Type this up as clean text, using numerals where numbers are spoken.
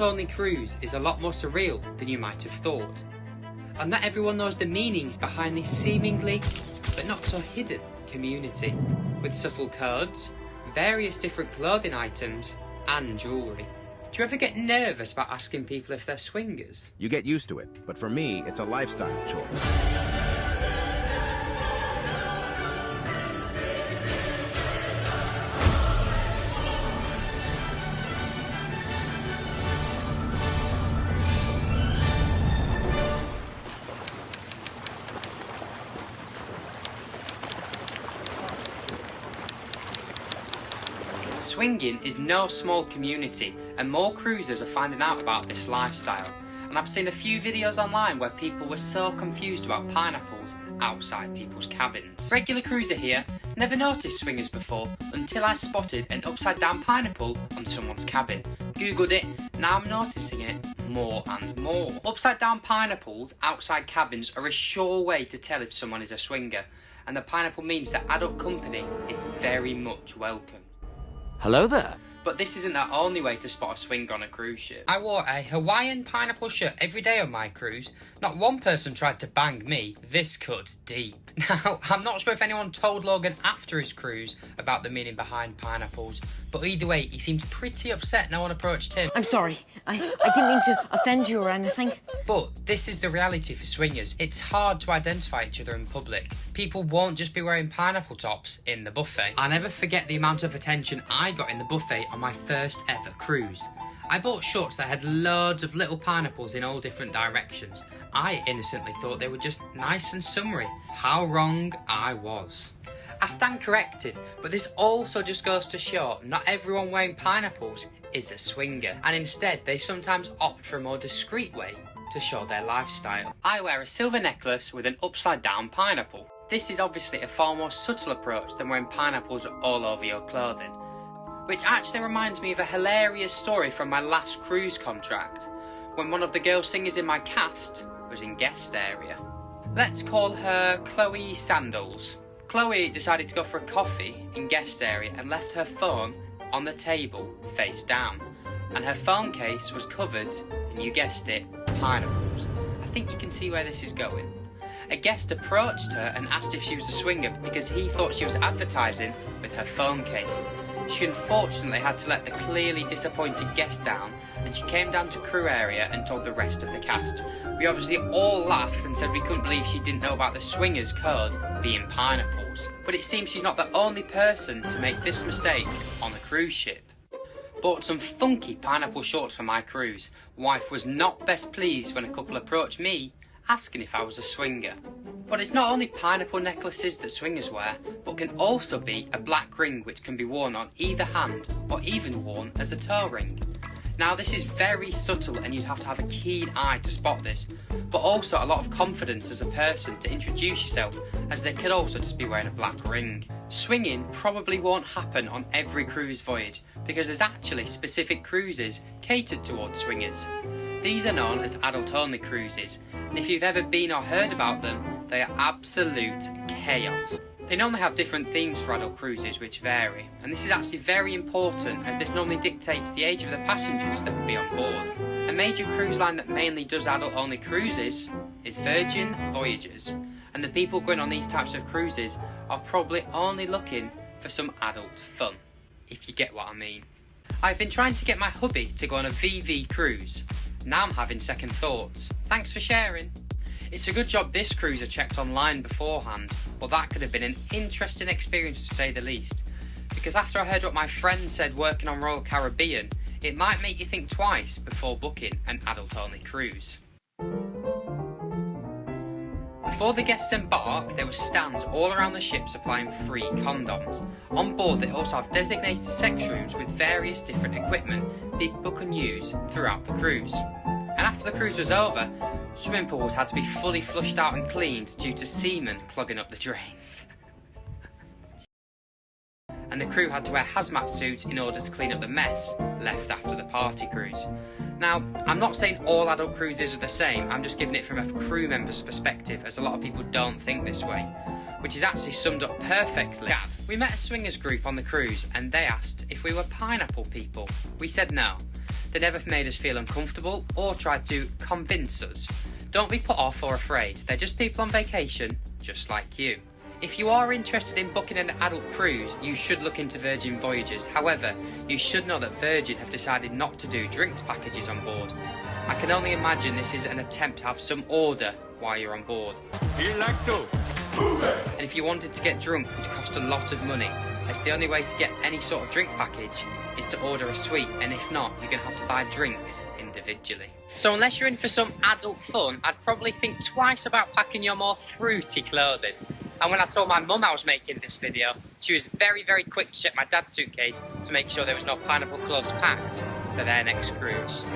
Only cruise is a lot more surreal than you might have thought, and not everyone knows the meanings behind this seemingly, but not so hidden community, with subtle codes, various different clothing items, and jewellery. Do you ever get nervous about asking people if they're swingers? You get used to it, but for me, it's a lifestyle choice. Swinging is no small community, and more cruisers are finding out about this lifestyle. And I've seen a few videos online where people were so confused about pineapples outside people's cabins. Regular cruiser here, never noticed swingers before until I spotted an upside down pineapple on someone's cabin. Googled it, now I'm noticing it more and more. Upside down pineapples outside cabins are a sure way to tell if someone is a swinger, and the pineapple means that adult company is very much welcome. Hello there. But this isn't the only way to spot a swinger on a cruise ship. I wore a Hawaiian pineapple shirt every day on my cruise. Not one person tried to bang me. This cuts deep. Now, I'm not sure if anyone told Logan after his cruise about the meaning behind pineapples, but either way, he seemed pretty upset no one approached him. I'm sorry. I didn't mean to offend you or anything. But this is the reality for swingers. It's hard to identify each other in public. People won't just be wearing pineapple tops in the buffet. I'll never forget the amount of attention I got in the buffet on my first ever cruise. I bought shorts that had loads of little pineapples in all different directions. I innocently thought they were just nice and summery. How wrong I was. I stand corrected, but this also just goes to show not everyone wearing pineapples is a swinger, and instead they sometimes opt for a more discreet way to show their lifestyle. I wear a silver necklace with an upside down pineapple. This is obviously a far more subtle approach than wearing pineapples all over your clothing, which actually reminds me of a hilarious story from my last cruise contract, when one of the girl singers in my cast was in guest area. Let's call her Chloe Sandals. Chloe decided to go for a coffee in guest area and left her phone on the table face down, and her phone case was covered in, you guessed it, pineapples. I think you can see where this is going. A guest approached her and asked if she was a swinger because he thought she was advertising with her phone case. She unfortunately had to let the clearly disappointed guest down, and she came down to crew area and told the rest of the cast. We obviously all laughed and said we couldn't believe she didn't know about the swingers code being pineapples. But it seems she's not the only person to make this mistake on a cruise ship. Bought some funky pineapple shorts for my cruise. Wife was not best pleased when a couple approached me asking if I was a swinger. But it's not only pineapple necklaces that swingers wear, but can also be a black ring which can be worn on either hand or even worn as a toe ring. Now this is very subtle and you'd have to have a keen eye to spot this, but also a lot of confidence as a person to introduce yourself, as they could also just be wearing a black ring. Swinging probably won't happen on every cruise voyage because there's actually specific cruises catered towards swingers. These are known as adult-only cruises, and if you've ever been or heard about them, they are absolute chaos. They normally have different themes for adult cruises which vary, and this is actually very important as this normally dictates the age of the passengers that will be on board. A major cruise line that mainly does adult-only cruises is Virgin Voyages, and the people going on these types of cruises are probably only looking for some adult fun, if you get what I mean. I've been trying to get my hubby to go on a VV cruise. Now I'm having second thoughts. Thanks for sharing. It's a good job this cruiser checked online beforehand, or that could have been an interesting experience to say the least. Because after I heard what my friend said working on Royal Caribbean, it might make you think twice before booking an adult-only cruise. Before the guests embark, there were stands all around the ship supplying free condoms. On board they also have designated sex rooms with various different equipment people can use throughout the cruise. And after the cruise was over, swimming pools had to be fully flushed out and cleaned due to semen clogging up the drains. And the crew had to wear hazmat suits in order to clean up the mess left after the party cruise. Now, I'm not saying all adult cruises are the same, I'm just giving it from a crew member's perspective, as a lot of people don't think this way, which is actually summed up perfectly. We met a swingers group on the cruise and they asked if we were pineapple people. We said no. They never made us feel uncomfortable or tried to convince us. Don't be put off or afraid, they're just people on vacation, just like you. If you are interested in booking an adult cruise, you should look into Virgin Voyages. However, you should know that Virgin have decided not to do drinks packages on board. I can only imagine this is an attempt to have some order while you're on board. And if you wanted to get drunk, it would cost a lot of money. It's the only way to get any sort of drink package is to order a suite, and if not, you're going to have to buy drinks individually. So unless you're in for some adult fun, I'd probably think twice about packing your more fruity clothing. And when I told my mum I was making this video, she was very, very quick to check my dad's suitcase to make sure there was no pineapple close packed for their next cruise.